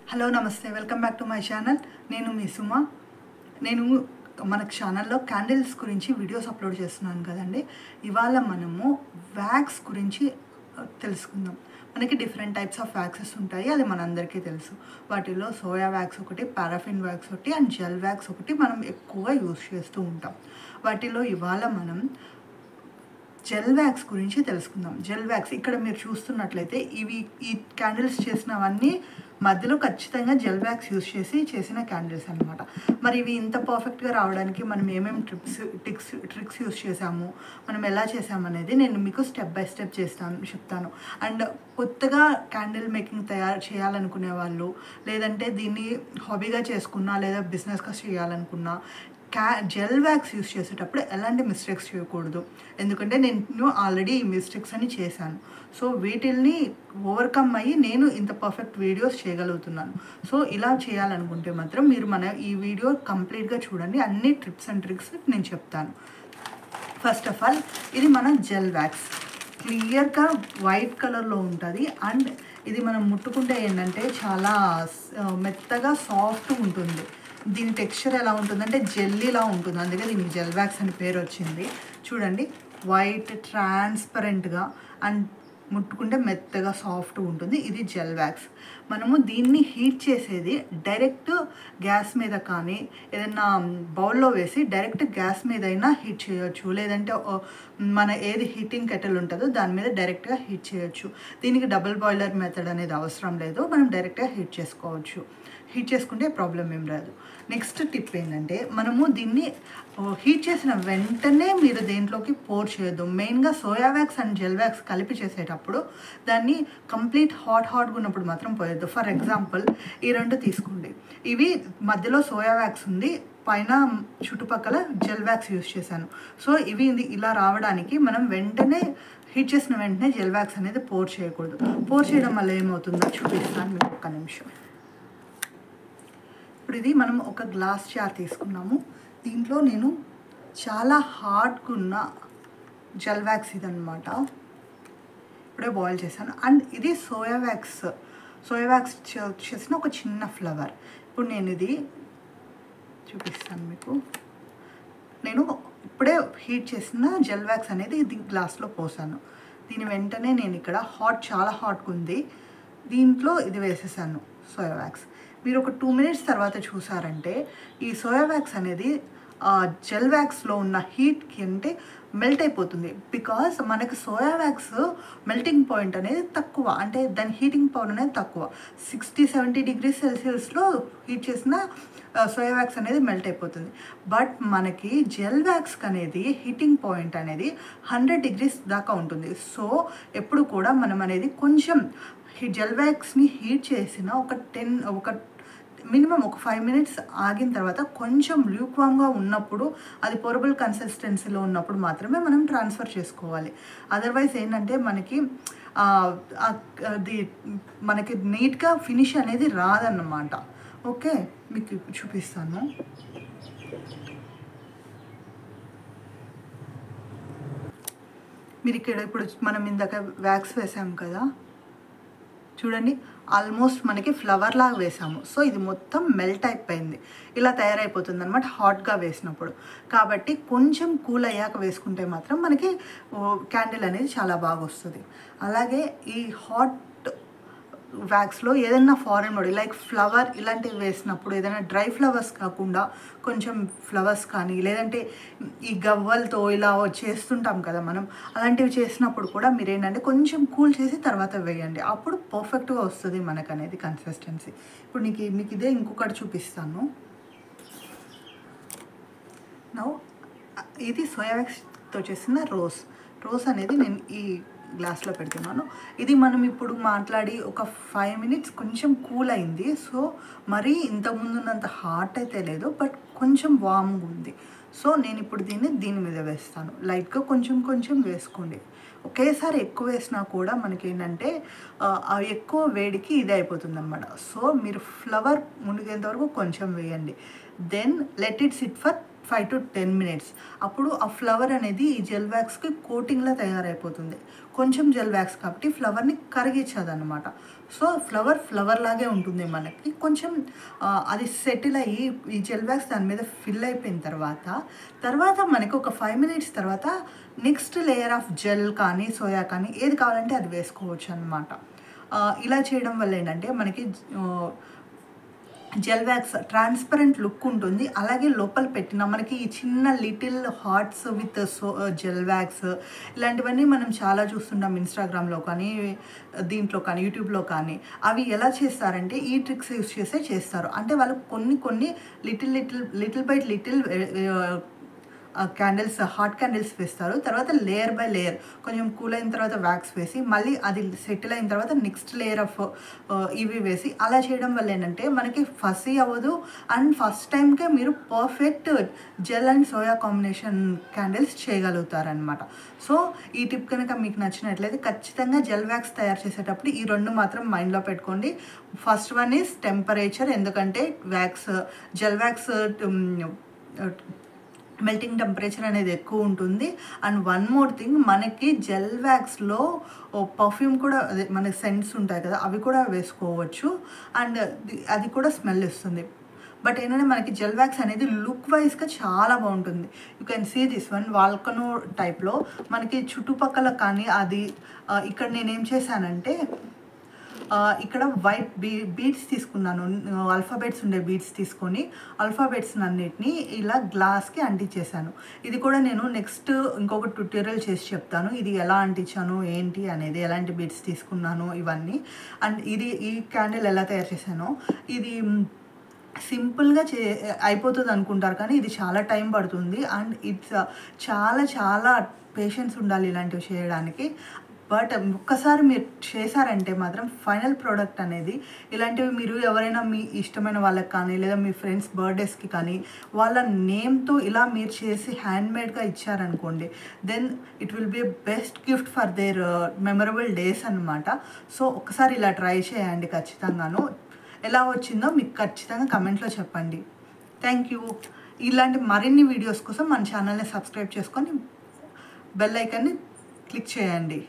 Hello నమస్తే welcome back to my channel. నేను మీ సుమ. నేను మన ఛానల్లో క్యాండిల్స్ గురించి వీడియోస్ అప్లోడ్ చేస్తున్నాను కదండి. ఇవాళ మనము వ్యాక్స్ గురించి తెలుసుకుందాం. మనకి డిఫరెంట్ టైప్స్ ఆఫ్ వ్యాక్సెస్ ఉంటాయి, అది మనందరికీ తెలుసు. వాటిలో సోయా వ్యాక్స్ ఒకటి, పారాఫిన్ వ్యాక్స్ ఒకటి అండ్ జెల్ వ్యాక్స్ ఒకటి మనం ఎక్కువగా యూస్ చేస్తూ ఉంటాం. వాటిలో ఇవాళ మనం జెల్ వ్యాక్స్ గురించి తెలుసుకుందాం. జెల్ వ్యాక్స్ ఇక్కడ మీరు చూస్తున్నట్లయితే ఈ క్యాండిల్స్ చేసినవన్నీ మధ్యలో ఖచ్చితంగా జెల్ వ్యాక్స్ యూస్ చేసి చేసిన క్యాండిల్స్ అనమాట. మరి ఇవి ఇంత పర్ఫెక్ట్గా రావడానికి మనం ఏమేమి ట్రిక్స్ యూస్ చేసాము, మనం ఎలా చేసామనేది నేను మీకు స్టెప్ బై స్టెప్ చెప్తాను. అండ్ కొత్తగా క్యాండిల్ మేకింగ్ చేయాలనుకునే వాళ్ళు, లేదంటే దీన్ని హాబీగా చేసుకున్నా లేదా బిజినెస్గా చేయాలనుకున్నా జెల్ వ్యాక్స్ యూస్ చేసేటప్పుడు ఎలాంటి మిస్టేక్స్ చేయకూడదు. ఎందుకంటే నేను ఆల్రెడీ ఈ మిస్టేక్స్ అని చేశాను. సో వీటిల్ని ఓవర్కమ్ అయ్యి నేను ఇంత పర్ఫెక్ట్ వీడియోస్ చేయగలుగుతున్నాను. సో ఇలా చేయాలనుకుంటే మాత్రం మీరు ఈ వీడియో కంప్లీట్గా చూడండి. అన్ని టిప్స్ అండ్ ట్రిక్స్ నేను చెప్తాను. ఫస్ట్ ఆఫ్ ఆల్ ఇది మన జెల్ వ్యాక్స్ క్లియర్గా వైట్ కలర్లో ఉంటుంది. అండ్ ఇది మనం ముట్టుకుంటే ఏంటంటే చాలా మెత్తగా సాఫ్ట్ ఉంటుంది. దీని టెక్స్చర్ ఎలా ఉంటుందంటే జెల్లీలా ఉంటుంది, అందుకే దీనికి జెల్ వ్యాక్స్ అని పేరు వచ్చింది. చూడండి, వైట్ ట్రాన్స్పరెంట్గా అండ్ ముట్టుకుంటే మెత్తగా సాఫ్ట్ ఉంటుంది. ఇది జెల్ వ్యాక్స్. మనము దీన్ని హీట్ చేసేది డైరెక్ట్ గ్యాస్ మీద కానీ ఏదైనా బౌల్లో వేసి డైరెక్ట్ గ్యాస్ మీద అయినా హీట్ చేయొచ్చు, లేదంటే మన ఏది హీటింగ్ కెటిల్ ఉంటుందో దాని మీద డైరెక్ట్గా హీట్ చేయొచ్చు. దీనికి డబుల్ బాయిలర్ మెథడ్ అనేది అవసరం లేదు, మనం డైరెక్ట్గా హీట్ చేసుకోవచ్చు. హీట్ చేసుకుంటే ప్రాబ్లం ఏం రాదు. నెక్స్ట్ టిప్ ఏంటంటే, మనము దీన్ని హీట్ చేసిన వెంటనే మీరు దేంట్లోకి పోర్ చేయొద్దు. మెయిన్గా soya wax and gel wax కలిపి చేసేటప్పుడు దాన్ని కంప్లీట్ హాట్గా ఉన్నప్పుడు మాత్రం పోయొద్దు. ఫర్ ఎగ్జాంపుల్ ఈ రెండు తీసుకోండి. ఇవి మధ్యలో సోయా వ్యాక్స్ ఉంది, పైన చుట్టుపక్కల జెల్ వ్యాక్స్ యూస్ చేశాను. సో ఇవి ఇలా రావడానికి మనం వెంటనే హీట్ చేసిన వెంటనే జెల్ వ్యాక్స్ అనేది పోర్ చేయకూడదు. పోర్ చేయడం వల్ల ఏమవుతుందో చూపిస్తాను మీకు ఒక్క నిమిషం. ఇప్పుడు ఇది మనం ఒక గ్లాస్ జార్ తీసుకున్నాము. దీంట్లో నేను చాలా హార్డ్గా ఉన్న జెల్ వ్యాక్స్ ఇదనమాట ఇప్పుడే బాయిల్ చేశాను. అండ్ ఇది సోయా వ్యాక్స్ చేసిన ఒక చిన్న ఫ్లవర్. ఇప్పుడు నేను ఇది చూపిస్తాను మీకు. నేను ఇప్పుడే హీట్ చేసిన జెల్ వ్యాక్స్ అనేది ఇది గ్లాస్లో పోసాను. దీని వెంటనే నేను ఇక్కడ చాలా హాట్గా ఉంది, దీంట్లో ఇది వేసేసాను సోయా వ్యాక్స్. మీరు ఒక 2 minutes తర్వాత చూసారంటే ఈ సోయా వ్యాక్స్ అనేది జెల్ వ్యాక్స్లో ఉన్న హీట్కి అంటే మెల్ట్ అయిపోతుంది. బికాస్ మనకి సోయా వ్యాక్స్ మెల్టింగ్ పాయింట్ అనేది తక్కువ, అంటే దాని హీటింగ్ పవర్ అనేది తక్కువ. 60-70 degrees Celsiusలో హీట్ చేసిన సోయా వ్యాక్స్ అనేది మెల్ట్ అయిపోతుంది. బట్ మనకి జెల్ వ్యాక్స్ అనేది హీటింగ్ పాయింట్ అనేది 100 degrees దాకా ఉంటుంది. సో ఎప్పుడు కూడా మనం అనేది కొంచెం జెల్ వ్యాక్స్ని హీట్ చేసిన ఒక మినిమం ఒక 5 minutes ఆగిన తర్వాత కొంచెం ల్యూక్వామ్గా ఉన్నప్పుడు, అది పోరబుల్ కన్సిస్టెన్సీలో ఉన్నప్పుడు మాత్రమే మనం ట్రాన్స్ఫర్ చేసుకోవాలి. అదర్వైజ్ ఏంటంటే మనకి నీట్గా ఫినిష్ అనేది రాదన్నమాట. ఓకే, మీకు చూపిస్తాను. మీరు ఇక్కడ ఇప్పుడు మనం ఇందాక వ్యాక్స్ వేసాం కదా, చూడండి ఆల్మోస్ట్ మనకి ఫ్లవర్ లాగా వేసాము. సో ఇది మొత్తం మెల్ట్ అయిపోయింది, ఇలా తయారైపోతుంది అనమాట హాట్గా వేసినప్పుడు. కాబట్టి కొంచెం కూల్ అయ్యాక వేసుకుంటే మాత్రం మనకి క్యాండిల్ అనేది చాలా బాగా వస్తుంది. అలాగే ఈ హాట్ వ్యాక్స్లో ఏదైనా ఫారెన్ బాడీ లైక్ ఫ్లవర్ ఇలాంటివి వేసినప్పుడు, ఏదైనా డ్రై ఫ్లవర్స్ కాకుండా కొంచెం ఫ్లవర్స్ కానీ, లేదంటే ఈ గవ్వలతో ఇలా చేస్తుంటాం కదా మనం, అలాంటివి చేసినప్పుడు కూడా మీరు ఏంటంటే కొంచెం కూల్ చేసి తర్వాత వేయండి. అప్పుడు పర్ఫెక్ట్గా వస్తుంది మనకు అనేది కన్సిస్టెన్సీ. ఇప్పుడు మీకు ఇదే ఇంకొకటి చూపిస్తాను. నౌ ఇది సోయా వ్యాక్స్తో చేసిన రోజ్ అనేది నేను ఈ గ్లాస్లో పెడుతున్నాను. ఇది మనం ఇప్పుడు మాట్లాడి ఒక 5 minutes కొంచెం కూల్ అయింది. సో మరీ ఇంతకుముందు ఉన్నంత హాట్ అయితే లేదు, బట్ కొంచెం వామ్గా ఉంది. సో నేను ఇప్పుడు దీని మీద వేస్తాను. లైట్గా కొంచెం వేసుకోండి. ఒకేసారి ఎక్కువ వేసినా కూడా మనకి ఏంటంటే ఎక్కువ వేడికి ఇది అయిపోతుంది అనమాట. సో మీరు ఫ్లవర్ మునిగేంత వరకు కొంచెం వేయండి. Then let it sit for 5 to 10 minutes. అప్పుడు ఆ ఫ్లవర్ అనేది ఈ జెల్ వ్యాక్స్కి కోటింగ్లా తయారైపోతుంది. కొంచెం జెల్ వ్యాక్స్ కాబట్టి ఫ్లవర్ని కరిగించదు అనమాట. సో ఫ్లవర్ లాగే ఉంటుంది మనకి. కొంచెం అది సెటిల్ అయ్యి ఈ జెల్ వ్యాక్స్ దాని మీద ఫిల్ అయిపోయిన తర్వాత మనకి ఒక 5 మినిట్స్ తర్వాత నెక్స్ట్ లేయర్ ఆఫ్ జెల్ కానీ సోయా కానీ ఏది కావాలంటే అది వేసుకోవచ్చు అనమాట. ఇలా చేయడం వల్ల ఏంటంటే మనకి జెల్ వ్యాక్స్ ట్రాన్స్పరెంట్ లుక్ ఉంటుంది. అలాగే లోపల పెట్టిన మనకి ఈ చిన్న little hearts with gel wax ఇలాంటివన్నీ మనం చాలా చూస్తుంటాం ఇన్స్టాగ్రామ్లో కానీ దీంట్లో కానీ యూట్యూబ్లో కానీ. అవి ఎలా చేస్తారంటే ఈ ట్రిక్స్ యూస్ చేసే చేస్తారు. అంటే వాళ్ళు కొన్ని little by little candles hot candles వేస్తారు. తర్వాత లేయర్ బై లేయర్ కొంచెం కూల్ అయిన తర్వాత వ్యాక్స్ వేసి మళ్ళీ అది సెటిల్ అయిన తర్వాత నెక్స్ట్ లేయర్ ఆఫ్ ఇవి వేసి అలా చేయడం వల్ల ఏంటంటే మనకి ఫసీ అవ్వదు. అండ్ ఫస్ట్ టైంకే మీరు perfect gel and soya combination candles చేయగలుగుతారనమాట. సో ఈ టిప్ కనుక మీకు నచ్చినట్లయితే ఖచ్చితంగా జెల్ వ్యాక్స్ తయారు చేసేటప్పుడు ఈ 2 మాత్రం మైండ్లో పెట్టుకోండి. ఫస్ట్ వన్ ఈజ్ టెంపరేచర్, ఎందుకంటే జెల్ వ్యాక్స్ మెల్టింగ్ టెంపరేచర్ అనేది ఎక్కువ ఉంటుంది. అండ్ వన్ మోర్ థింగ్, మనకి జెల్ వ్యాక్స్లో పర్ఫ్యూమ్ కూడా అదే మనకి సెంట్స్ ఉంటాయి కదా అవి కూడా వేసుకోవచ్చు. అండ్ అది కూడా స్మెల్ ఇస్తుంది. బట్ ఏంటంటే మనకి జెల్ వ్యాక్స్ అనేది లుక్ వైజ్గా చాలా బాగుంటుంది. You can see this one volcano టైప్లో మనకి చుట్టుపక్కల కానీ అది ఇక్కడ నేనేం చేశానంటే ఇక్కడ వైట్ బీడ్స్ తీసుకున్నాను. ఆల్ఫాబెట్స్ ఉండే బీడ్స్ తీసుకొని ఆల్ఫాబెట్స్ అన్నిటిని ఇలా గ్లాస్కి అంటించేసాను. ఇది కూడా నేను నెక్స్ట్ ఇంకొక ట్యూటోరియల్ చేసి చెప్తాను ఇది ఎలా అంటించాను ఏంటి అనేది, ఎలాంటి బీడ్స్ తీసుకున్నాను ఇవన్నీ. అండ్ ఈ క్యాండిల్ ఎలా తయారు చేశానో ఇది సింపుల్గా అయిపోతుంది అనుకుంటారు కానీ ఇది చాలా టైం పడుతుంది. అండ్ ఇట్స్ చాలా పేషెన్స్ ఉండాలి ఇలాంటివి చేయడానికి. బట్ ఒక్కసారి మీరు చేశారంటే మాత్రం ఫైనల్ ప్రోడక్ట్ అనేది ఇలాంటివి మీరు ఎవరైనా మీ ఇష్టమైన వాళ్ళకి కానీ లేదా మీ ఫ్రెండ్స్ బర్త్డేస్కి కానీ వాళ్ళ నేమ్తో ఇలా మీరు చేసి హ్యాండ్మేడ్గా ఇచ్చారనుకోండి, then it will be best gift for their memorable days అనమాట. సో ఒకసారి ఇలా ట్రై చేయండి ఖచ్చితంగాను. ఎలా వచ్చిందో మీకు ఖచ్చితంగా కమెంట్లో చెప్పండి. Thank you. ఇలాంటి మరిన్ని వీడియోస్ కోసం మన ఛానల్ని సబ్స్క్రైబ్ చేసుకొని బెల్ ఐకాన్ని క్లిక్ చేయండి.